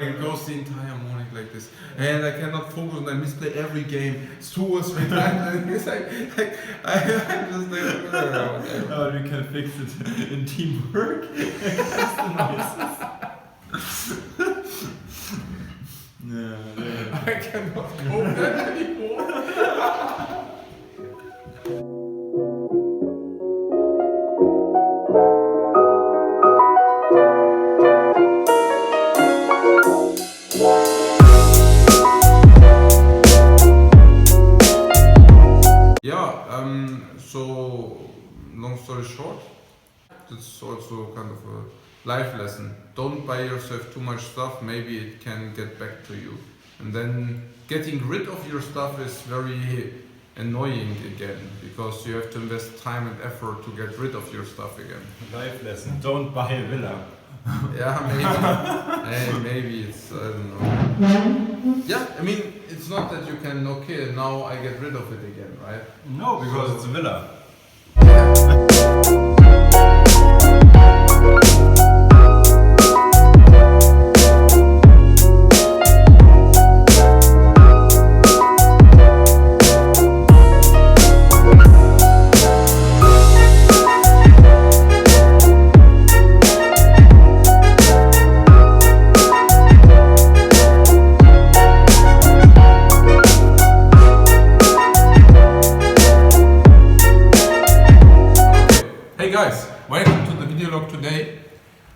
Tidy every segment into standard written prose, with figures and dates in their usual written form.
It goes the entire morning like this, and I cannot focus, and I misplay every game. It's 2 or 3 times, and it's I'm just like, oh, we can fix it in teamwork. I cannot cope that anymore. So long story short, it's also kind of a life lesson. Don't buy yourself too much stuff, maybe it can get back to you. And then getting rid of your stuff is very annoying again, because you have to invest time and effort to get rid of your stuff again. Life lesson, don't buy a villa. Yeah, maybe. Maybe it's, I don't know. Yeah, I mean, it's not that you can, okay, now I get rid of it again, right? No, because it's a villa. Guys, welcome to the video log today.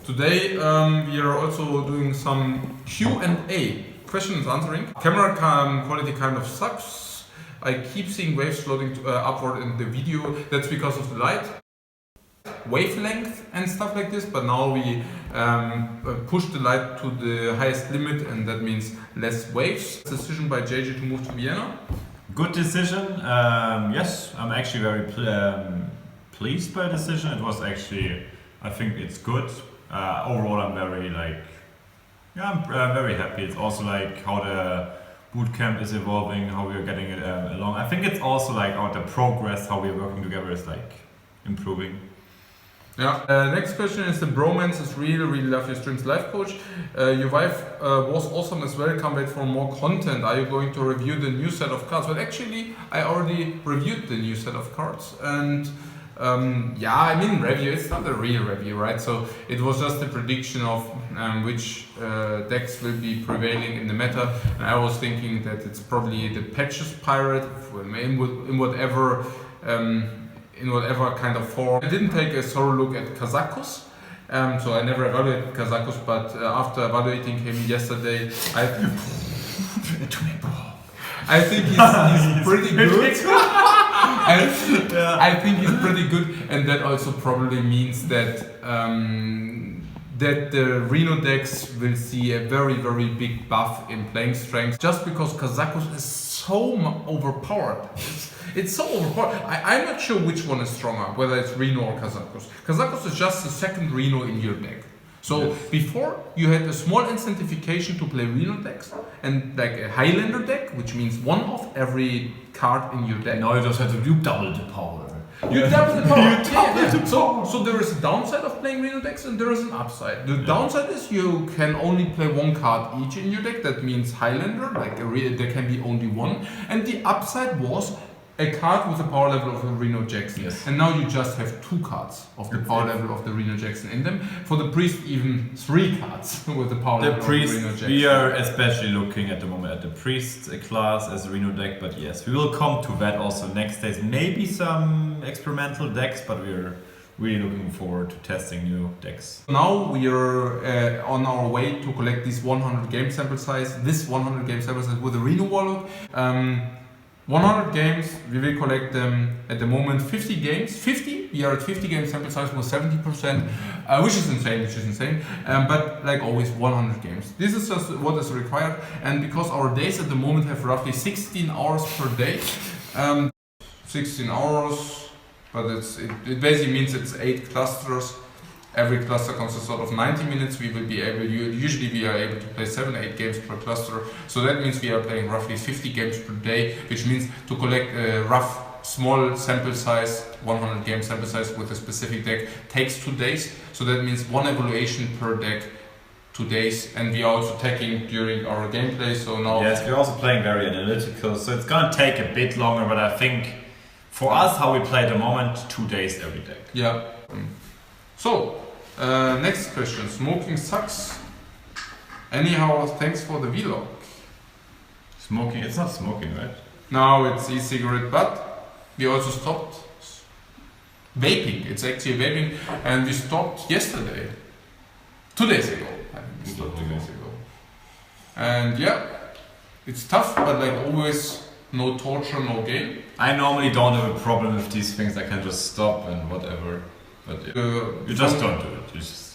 Today we are also doing some Q&A, questions answering. Camera quality kind of sucks. I keep seeing waves floating upward in the video. That's because of the light, wavelength and stuff like this. But now we push the light to the highest limit, and that means less waves. Decision by JJ to move to Vienna. Good decision. Yes, I'm actually very pleased by the decision. It was actually, I think it's good. Overall, I'm very I'm very happy. It's also like how the boot camp is evolving, how we are getting it along. I think it's also like the progress, how we are working together is like improving. Yeah. Next question is the bromance is real. Really love your streams, Lifecoach. Your wife was awesome as well. Can't wait for more content. Are you going to review the new set of cards? Well, actually, I already reviewed the new set of cards, and yeah, I mean review, it's not a real review, right? So it was just a prediction of which decks will be prevailing in the meta, and I was thinking that it's probably the Patches Pirate in whatever kind of form. I didn't take a thorough look at Kazakus, so I never evaluated Kazakus, but after evaluating him yesterday, I think he's pretty good. I think he's pretty good, and that also probably means that that the Reno decks will see a very, very big buff in playing strength, just because Kazakus is so overpowered. It's so overpowered. I'm not sure which one is stronger, whether it's Reno or Kazakus. Kazakus is just the second Reno in your deck. So yes. Before you had a small incentivization to play Reno decks and like a Highlander deck, which means one of every card in your deck. Now you just have to do double the power. You double the power. So there is a downside of playing Reno decks and there is an upside. The downside is you can only play one card each in your deck. That means Highlander, there can be only one. And the upside was a card with the power level of a Reno Jackson. Yes. And now you just have 2 cards of the power level of the Reno Jackson in them. For the priest, even 3 cards with the power level of the Reno Jackson. We are especially looking at the moment at the priest class as a Reno deck, but yes, we will come to that also next days. Maybe some experimental decks, but we are really looking forward to testing new decks. Now we are on our way to collect this 100 game sample size. This 100 game sample size with a Reno Warlock. 100 games, we will collect them at the moment 50 games. 50, we are at 50 game sample size with 70%, which is insane. But like always, 100 games. This is just what is required, and because our days at the moment have roughly 16 hours per day, 16 hours, but it basically means it's 8 clusters. Every cluster consists of 90 minutes. Usually we are able to play 7-8 games per cluster. So that means we are playing roughly 50 games per day, which means to collect a rough, small sample size, 100 game sample size with a specific deck takes 2 days. So that means 1 evaluation per deck 2 days, and we are also tagging during our gameplay. So now, yes, we're also playing very analytical, so it's gonna take a bit longer. But I think for us, how we play at the moment, 2 days every day. Yeah. So next question: smoking sucks. Anyhow, thanks for the vlog. Smoking? It's not smoking, right? No, it's e-cigarette, but we also stopped vaping. It's actually vaping, and we stopped yesterday. 2 days ago. I think we stopped 2 days ago. And yeah, it's tough, but like always, no torture, no gain. I normally don't have a problem with these things. I can just stop and whatever. But you just don't do it.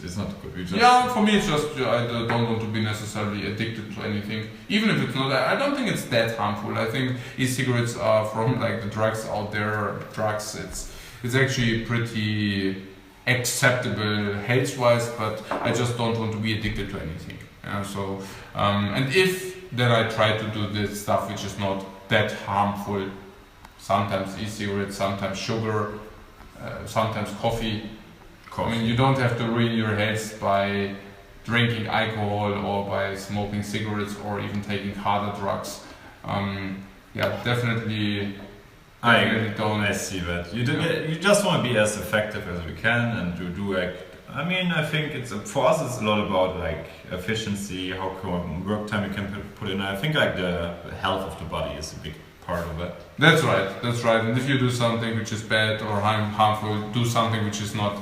It's not good. You just yeah, for me it's just I don't want to be necessarily addicted to anything, even if it's not. I don't think it's that harmful. I think e-cigarettes are from like the drugs out there. Drugs, it's actually pretty acceptable health-wise, but I just don't want to be addicted to anything. So and if then I try to do this stuff which is not that harmful. Sometimes e-cigarettes, sometimes sugar, sometimes coffee. I mean, you don't have to ruin your health by drinking alcohol or by smoking cigarettes or even taking harder drugs. Yeah, definitely. I see that. You just want to be as effective as we can, and to do like. I mean, I think for us it's a lot about like efficiency, how work time you can put in. I think like the health of the body is a big part of it. That's right. And if you do something which is bad or harmful, do something which is not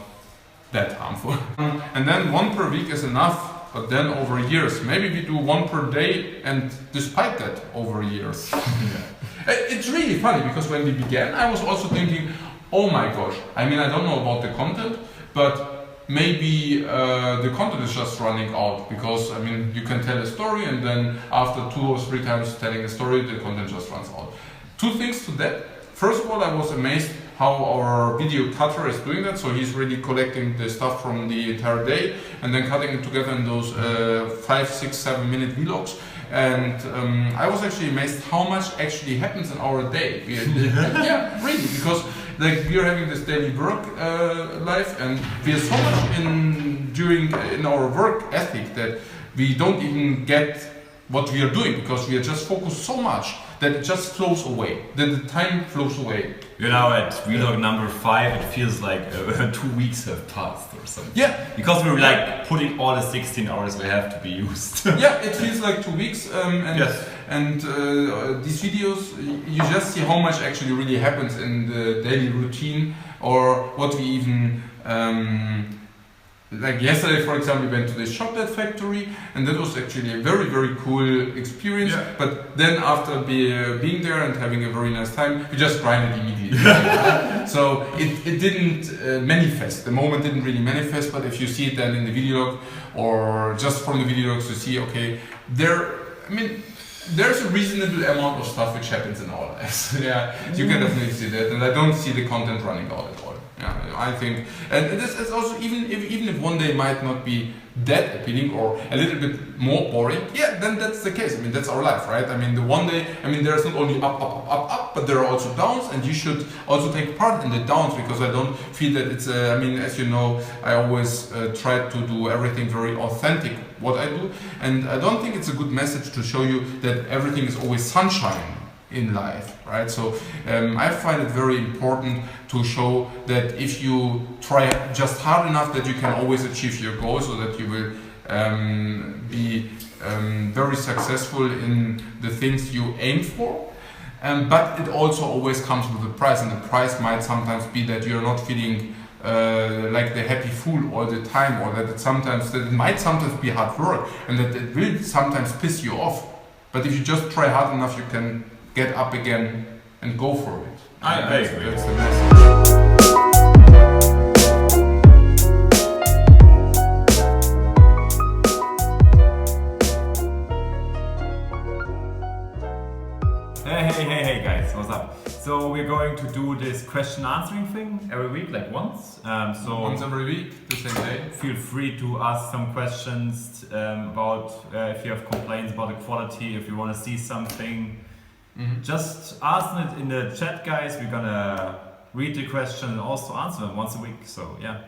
that harmful. And then 1 per week is enough, but then over years. Maybe we do 1 per day, and despite that, over years. It's really funny, because when we began, I was also thinking, oh my gosh, I mean, I don't know about the content, but maybe the content is just running out, because I mean you can tell a story and then after 2 or 3 times telling a story the content just runs out. 2 things to that. First of all, I was amazed how our video cutter is doing that. So he's really collecting the stuff from the entire day and then cutting it together in those 5, 6, 7 minute vlogs. And I was actually amazed how much actually happens in our day. Yeah, really, because like we are having this daily work life, and we are so much in our work ethic that we don't even get what we are doing, because we are just focused so much that it just flows away, that the time flows away. You know, at vlog number 5, it feels like 2 weeks have passed or something. Yeah. Because we're like putting all the 16 hours we have to be used. Yeah, it feels like 2 weeks. And these videos, you just see how much actually really happens in the daily routine, or what we even... like yesterday, for example, we went to this chocolate factory, and that was actually a very, very cool experience. Yeah. But then after being there and having a very nice time, we just grinded immediately. So it didn't manifest. The moment didn't really manifest, but if you see it then in the video, or just from the videos, you see, okay, there's a reasonable amount of stuff which happens in our lives. Yeah, you can definitely see that, and I don't see the content running out at all. Yeah, I think, and this is also even if one day might not be that appealing or a little bit more boring, yeah, then that's the case. I mean, that's our life, right? I mean, the one day, I mean, there's not only up, but there are also downs, and you should also take part in the downs, because I don't feel that it's. I mean, as you know, I always try to do everything very authentic, what I do, and I don't think it's a good message to show you that everything is always sunshine in life, right? So I find it very important to show that if you try just hard enough, that you can always achieve your goals, so that you will be very successful in the things you aim for. But it also always comes with a price, and the price might sometimes be that you're not feeling like the happy fool all the time, or that it might sometimes be hard work, and that it will sometimes piss you off. But if you just try hard enough, you can get up again and go for it. I agree. That's the message. Hey guys, what's up? So we're going to do this question answering thing every week, like once. So once every week, the same day. Feel free to ask some questions about if you have complaints about the quality, if you want to see something. Mm-hmm. Just ask it in the chat, guys. We're gonna read the question and also answer them once a week. So yeah.